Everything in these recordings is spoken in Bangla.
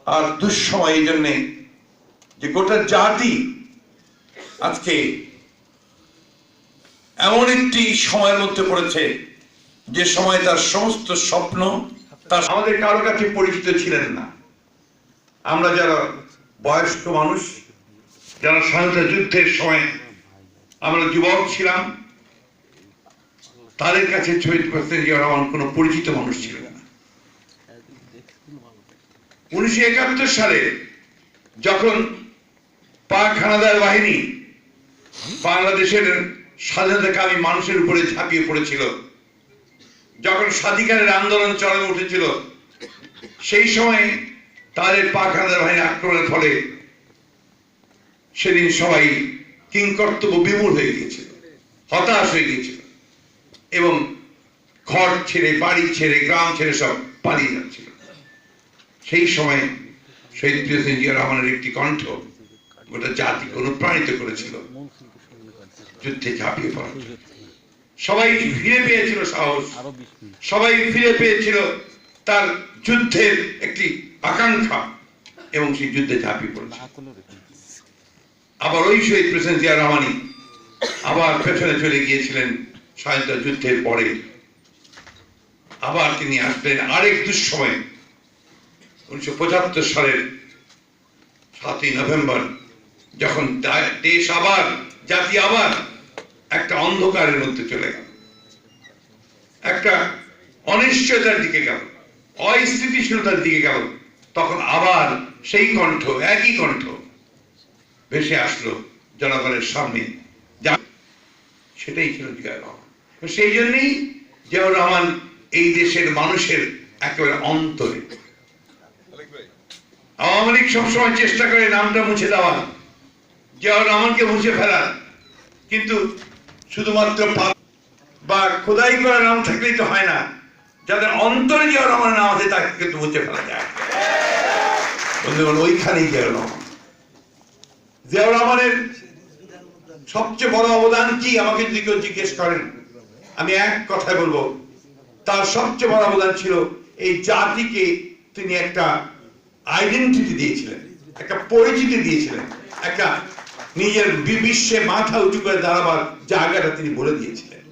আর দুঃসময় এই জন্যে যে গোটা জাতি আজকে এমন একটি সময়ের মধ্যে পড়েছে যে সময় তার সমস্ত স্বপ্ন তার আমাদের কারো কাছে পরিচিত ছিলেন না। আমরা যারা বয়স্ক মানুষ, যারা স্বাধীনতা যুদ্ধের সময় আমরা যুবক ছিলাম, তাদের কাছে শহীদ প্রেসিডেন্ট জিয়া রহমান কোনো পরিচিত মানুষ ছিলেন না। 1971 সালে যখন পাক হানাদার বাহিনী বাংলাদেশের স্বাধীনতাকামী মানুষের উপরে ঝাঁপিয়ে পড়েছিল, যখন স্বাধিকারের আন্দোলন চরমে উঠেছিল, সেই সময় তাদের পাক হানাদার বাহিনী আক্রমণের ফলে সেদিন সবাই কিংকর্তব্য বিমূঢ় হয়ে গিয়েছিল, হতাশ হয়ে গিয়েছিল এবং ঘর ছেড়ে, বাড়ি ছেড়ে, গ্রাম ছেড়ে সব পালিয়ে যাচ্ছিল। সেই সময় শহীদ প্রেসিডেন্ট জিয়া রহমানের একটি কণ্ঠ গোটা জাতিকে অনুপ্রাণিত করেছিল যুদ্ধে ঝাঁপিয়ে পড়ার। সবাই ফিরে পেয়েছিল সাহস, সবাই ফিরে পেয়েছিল তার যুদ্ধের একটি আকাঙ্ক্ষা এবং সেই যুদ্ধে ঝাঁপিয়ে পড়েছে। আবার ওই শহীদ প্রেসিডেন্ট জিয়া রহমানই আবার পেছনে চলে গিয়েছিলেন স্বাধীনতা যুদ্ধের পরে। আবার তিনি আসলেন আরেক দুঃসময়ে 1975 সালের 7ই নভেম্বর, যখন দেশ আবার, জাতি আবার একটা অন্ধকারের মধ্যে চলে গেল, একটা অনিশ্চয়তার দিকে গেল, অস্থিতিশীলতার দিকে গেল। তখন আবার সেই কণ্ঠ, একই কণ্ঠ ভেসে আসলো জনগণের সামনে, সেটাই ছিল জিয়া রহমান। সেই জন্যই জিয়াউর রহমান এই দেশের মানুষের একেবারে অন্তরে। আওয়ামী লীগ সবসময় চেষ্টা করে নামটা মুছে দেওয়া, জিয়াউর রহমানকে মুছে ফেলা, কিন্তু শুধুমাত্র বা খোদাই করা নাম থাকলেই তো হয় না, যাদের অন্তরে জিয়াউর রহমানের নাম আছে তাকে কিন্তু মুছে ফেলা যায়। বন্ধুগণ, ওইখানেই জিয়াউর রহমান। জিয়াউর রহমানের সবচেয়ে বড় অবদান কি আমাকে যদি কেউ জিজ্ঞেস করেন, আমি এক কথায় বলবো, তার সবচেয়ে বড় অবদান ছিল এই জাতিকে তিনি একটা আইডেন্টিটি দিয়েছিলেন, একটা পরিচিতি দিয়েছিলেন, একটা নিজের বিশ্বে মাথা উঁচু করে দাঁড়াবার জায়গাটা তিনি বলে দিয়েছিলেন।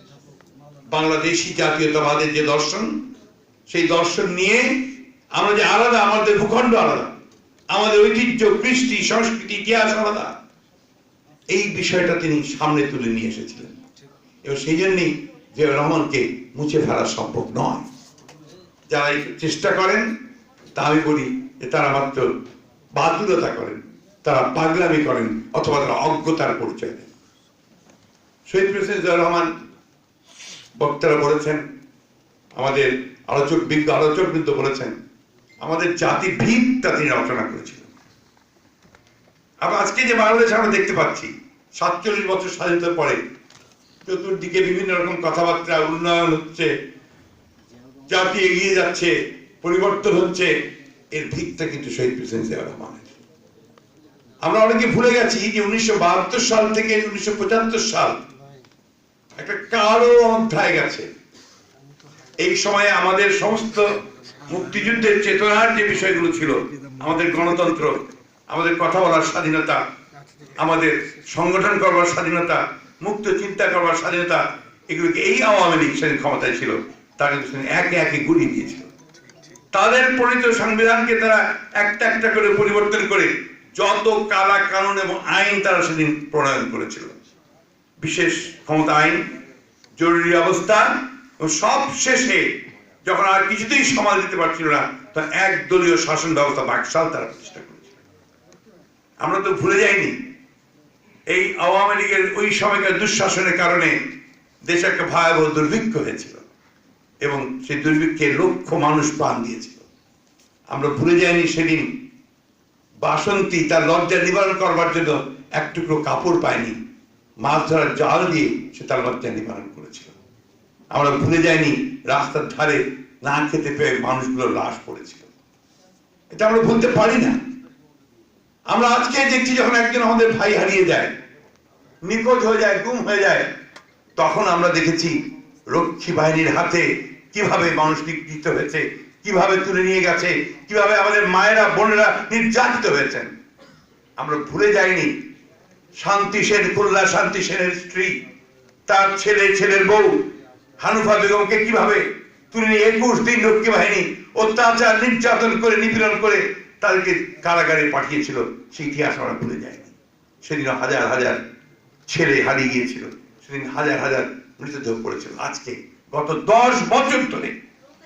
বাংলাদেশি জাতীয়তাবাদের যে দর্শন, সেই দর্শন নিয়ে আমরা যে আলাদা, আমাদের ভূখণ্ড আলাদা, আমাদের ঐতিহ্য, কৃষ্টি, সংস্কৃতি, ইতিহাস আলাদা, এই বিষয়টা তিনি সামনে তুলে নিয়ে এসেছিলেন। এবং সেই জন্যই জিয়াউর রহমানকে মুছে ফেলা সম্ভব নয়। যারা চেষ্টা করেন, তা আমি বলি যে তারা মাত্র বাতুলতা করেন, তারা পাগলামি করেন, অথবা তারা অজ্ঞতার পরিচয় দেন। শহীদ প্রেসিডেন্ট জিয়াউর রহমান, বক্তারা বলেছেন, আমাদের বিজ্ঞ আলোচকবৃন্দ বলেছেন, আমাদের জাতির ভিতটা তিনি রচনা করেছিলেন। আবার আজকে যে বাংলাদেশ আমরা দেখতে পাচ্ছি 47 বছর স্বাধীনতার পরে, চতুর্দিকে বিভিন্ন রকম কথাবার্তা, উন্নয়ন হচ্ছে, জাতি এগিয়ে যাচ্ছে, পরিবর্তন হচ্ছে, এর ভিতটা কিন্তু শহীদ প্রেসিডেন্ট জিয়াউর রহমানের। আমরা অনেকে ভুলে গেছি যে 1972 সাল থেকে 1975 সাল একটা কালো অধ্যায় গেছে। এই সময়ে আমাদের সমস্ত মুক্তিযুদ্ধের চেতনার যে বিষয়গুলো ছিল, আমাদের গণতন্ত্র, আমাদের কথা বলার স্বাধীনতা, আমাদের সংগঠন করবার স্বাধীনতা, মুক্ত চিন্তা করবার স্বাধীনতা, এগুলোকে এই আওয়ামী লীগ সেদিন ক্ষমতায় ছিল, তারা কিন্তু একে একে গুড়িয়ে দিয়েছিল। তাদের প্রণীত সংবিধানকে তারা একটা একটা করে পরিবর্তন করে যত কালা কানুন এবং আইন তারা সেদিন প্রণয়ন করেছিল, বিশেষ ক্ষমতা আইন, জরুরি অবস্থা, ও সব শেষে যখন আর কিছুতেই সামাল দিতে পারছিল না, তখন একদলীয় শাসন ব্যবস্থা, বাকশাল, তারা প্রতিষ্ঠা করেছিল। আমরা তো ভুলে যাইনি এই আওয়ামী লীগের ওই সময়কার দুঃশাসনের কারণে দেশে একটা ভয়াবহ দুর্ভিক্ষ হয়েছিল এবং সেই দুর্ভিক্ষে লক্ষ মানুষ প্রাণ দিয়েছিল। আমরা ভুলে যাইনি সেদিন বাসন্তী তার লজ্জা নিবারণ করবার জন্য এক টুকরো কাপড় পায়নি, মাছ ধরার জাল দিয়ে সে তার লজ্জা নিবারণ করেছিল। আমরা ভুলে যাইনি রাস্তার ধারে না খেতে পেয়ে মানুষগুলো লাশ পড়েছিল। এটা আমরা ভুলতে পারি না। আমরা আজকে দেখছি যখন একজন আমাদের ভাই হারিয়ে যায়, নিখোঁজ হয়ে যায়, গুম হয়ে যায়, তখন আমরা দেখেছি রক্ষী বাহিনীর হাতে কিভাবে মানুষ নিগৃহীত হয়েছে, কিভাবে তুলে নিয়ে গেছে, কিভাবে আমাদের মায়েরা বোনেরা নির্যাতিত হয়েছেন। আমরা ভুলে যাইনি শান্তি সেন, খুলনা শান্তি সেনের স্ত্রী, তার ছেলের বউ হানুফা বেগমকে কিভাবে তুলে নিয়ে 21 দিন রক্ষী বাহিনী অত্যাচার নির্যাতন করে নিপীড়ন করে তাদেরকে কারাগারে পাঠিয়েছিল। সেই ইতিহাস আমরা ভুলে যাইনি। সেদিন হাজার হাজার ছেলে হারিয়ে গিয়েছিল, সেদিন হাজার হাজার মৃতদেহ পড়েছিল। আজকে গত 10 বছর ধরে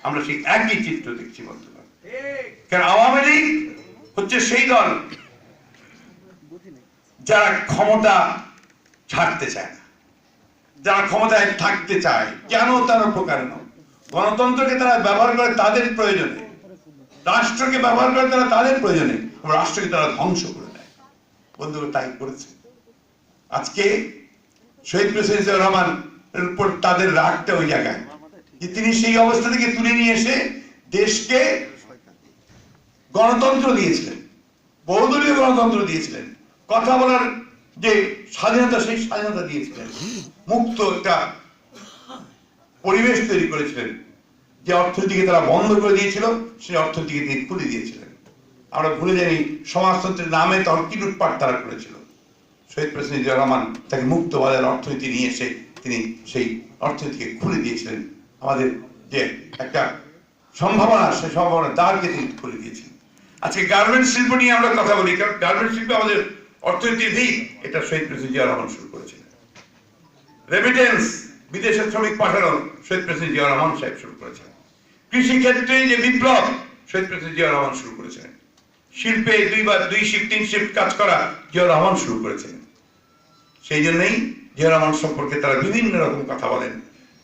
আমরা সেই একই চিত্র দেখছি বন্ধুরা। কারণ আওয়ামী লীগ হচ্ছে সেই দল যারা ক্ষমতা ছাড়তে চায় না, যারা ক্ষমতায় থাকতে চায়। কেন? তার উপকারণ গণতন্ত্রকে তারা ব্যবহার করে তাদের প্রয়োজনে, রাষ্ট্রকে ব্যবহার করে তারা তাদের প্রয়োজনে, রাষ্ট্রকে তারা ধ্বংস করে দেয়। বন্ধুরা তাই করেছে। আজকে শহীদ প্রেসিডেন্ট জিয়াউর রহমানের উপর তাদের রাগটা ওই জায়গায় যে তিনি সেই অবস্থা থেকে তুলে নিয়ে এসে দেশকে গণতন্ত্র দিয়েছিলেন, বহুদলীয় গণতন্ত্র দিয়েছিলেন, কথা বলার যে স্বাধীনতা সেই স্বাধীনতা দিয়েছিলেন, মুক্ত একটা পরিবেশ তৈরি করেছিলেন। যে অর্থনীতিকে তারা বন্ধ করে দিয়েছিল সেই অর্থনীতিকে তিনি খুলে দিয়েছিলেন। আমরা ভুলে যাই সমাজতন্ত্রের নামে তখন কি লুটপাট তারা করেছিল। শহীদ প্রেসিডেন্ট জিয়াউর রহমান তাকে মুক্ত বাজার অর্থনীতি নিয়ে এসে তিনি সেই অর্থনীতিকে খুলে দিয়েছিলেন। আমাদের যে একটা সম্ভাবনা, সেই সম্ভাবনা দ্বারকে তিনি খুলে দিয়েছেন। আজকে গার্মেন্টস শিল্প নিয়ে আমরা কথা বলি, কারণ গার্মেন্টস শিল্প আমাদের অর্থনীতির ভিত। এটা শহীদ প্রেসিডেন্ট জিয়াউর রহমান শুরু করেছিলেন। রেমিটেন্স, বিদেশে শ্রমিক পাঠানো, শহীদ প্রেসিডেন্ট জিয়াউর রহমান সাহেব শুরু করেছেন। কৃষি ক্ষেত্রে যে বিপ্লব, শহীদ প্রেসিডেন্ট জিয়াউর রহমান শুরু করেছিলেন। শিল্পে 2 শিফট 3 শিফট কাজ করা জিয়াউর রহমান শুরু করেছিলেন। সেই জন্যই জিয়াউর রহমান সম্পর্কে তারা বিভিন্ন রকম কথা বলেন,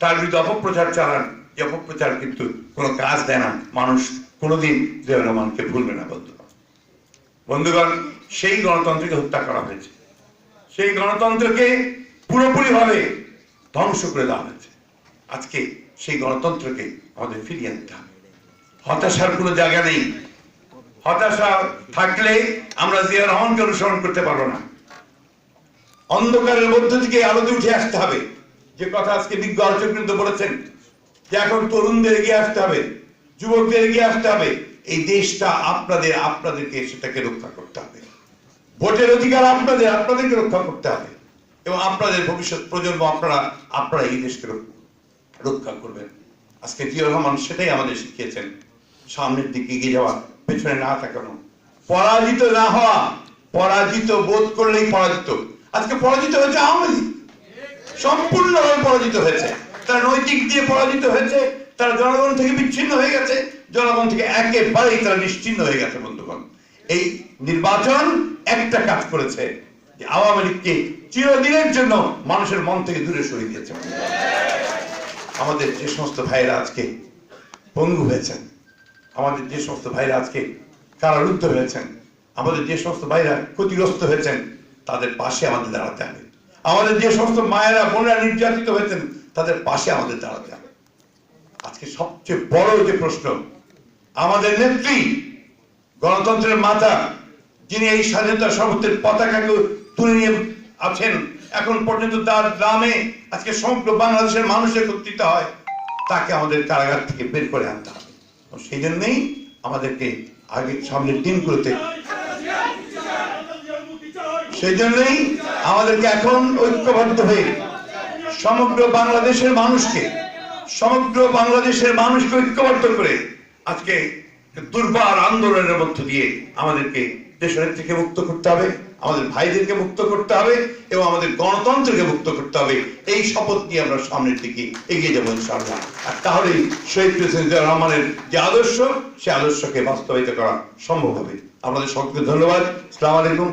তার বিরুদ্ধে অপপ্রচার চালান। যে অপপ্রচার কিন্তু কোনো কাজ দেয় না। মানুষ কোনোদিন জিয়াউর রহমানকে ভুলবে না। বন্ধুগণ, সেই গণতন্ত্রকে হত্যা করা হয়েছে, সেই গণতন্ত্রকে পুরোপুরিভাবে ধ্বংস করে দেওয়া হয়েছে। আজকে সেই গণতন্ত্রকে আমাদের ফিরিয়ে আনতে হবে। হতাশার কোনো জায়গা নেই। হতাশা থাকলে আমরা জিয়াউর রহমানকে অনুসরণ করতে পারবো না। অন্ধকারের মধ্য থেকে আলোতে উঠে আসতে হবে। যে কথা আজকে বিজ্ঞ আলোচক কিন্তু বলেছেন যে এখন তরুণদের এগিয়ে আসতে হবে, যুবকদের এগিয়ে আসতে হবে। এই দেশটা আপনাদেরকে সেটাকে রক্ষা করতে হবে। ভোটের অধিকার আপনাদেরকে রক্ষা করতে হবে এবং আপনাদের ভবিষ্যৎ প্রজন্ম আপনারা এই দেশকে রক্ষা করবেন। আজকে জিয়াউর রহমান সেটাই আমাদের শিখিয়েছেন, সামনের দিকে এগিয়ে যাওয়া, পেছনে না তাকানো, পরাজিত না হওয়া। পরাজিত বোধ করলেই পরাজিত। আজকে পরাজিত হয়েছে আওয়ামী লীগ, সম্পূর্ণভাবে পরাজিত হয়েছে। তারা নৈতিক দিয়ে পরাজিত হয়েছে, তারা জনগণ থেকে বিচ্ছিন্ন হয়ে গেছে, জনগণ থেকে একেবারেই তারা নিশ্চিহ্ন হয়ে গেছে। বন্ধুগণ, এই নির্বাচন একটা কাজ করেছে যে আওয়ামী লীগকে চিরদিনের জন্য মানুষের মন থেকে দূরে সরিয়ে দিয়েছে। আমাদের যে সমস্ত ভাইরা আজকে পঙ্গু হয়েছেন, আমাদের যে সমস্ত ভাইরা আজকে কারারুদ্ধ হয়েছেন, আমাদের যে সমস্ত ভাইরা ক্ষতিগ্রস্ত হয়েছেন, তাদের পাশে আমাদের দাঁড়াতে হবে। আমাদের যে সমস্ত মায়েরা বোনেরা নির্যাতিত হয়েছেন, তাদের পাশে আমাদের দাঁড়াতে হবে। আজকে সবচেয়ে বড় যে প্রশ্ন, আমাদের নেত্রী, গণতন্ত্রের মাতা, যিনি এই স্বাধীনতা শপথের পতাকাকে তুলে নিয়ে আছেন, এখন পর্যন্ত তার নামে আজকে সমগ্র বাংলাদেশের মানুষ একত্রিত হয়, তাকে আমাদের কারাগার থেকে বের করে আনতে হবে। সেই জন্যই আমাদেরকে আগে সামনের দিনগুলোতে, সেই জন্যই আমাদেরকে এখন ঐক্যবদ্ধ হয়ে সমগ্র বাংলাদেশের মানুষকে ঐক্যবদ্ধ করে আজকে দুর্বার আন্দোলনের মধ্য দিয়ে আমাদেরকে দেশের থেকে মুক্ত করতে হবে, আমাদের ভাইদেরকে মুক্ত করতে হবে এবং আমাদের গণতন্ত্রকে মুক্ত করতে হবে। এই শপথ নিয়ে আমরা সামনের দিকে এগিয়ে যাবো ইনশাআল্লাহ। আর তাহলেই শহীদ প্রেসিডেন্ট জিয়াউর রহমানের যে আদর্শ, সে আদর্শকে বাস্তবায়িত করা সম্ভব হবে। আপনাদের সকলকে ধন্যবাদ। আসসালামু আলাইকুম।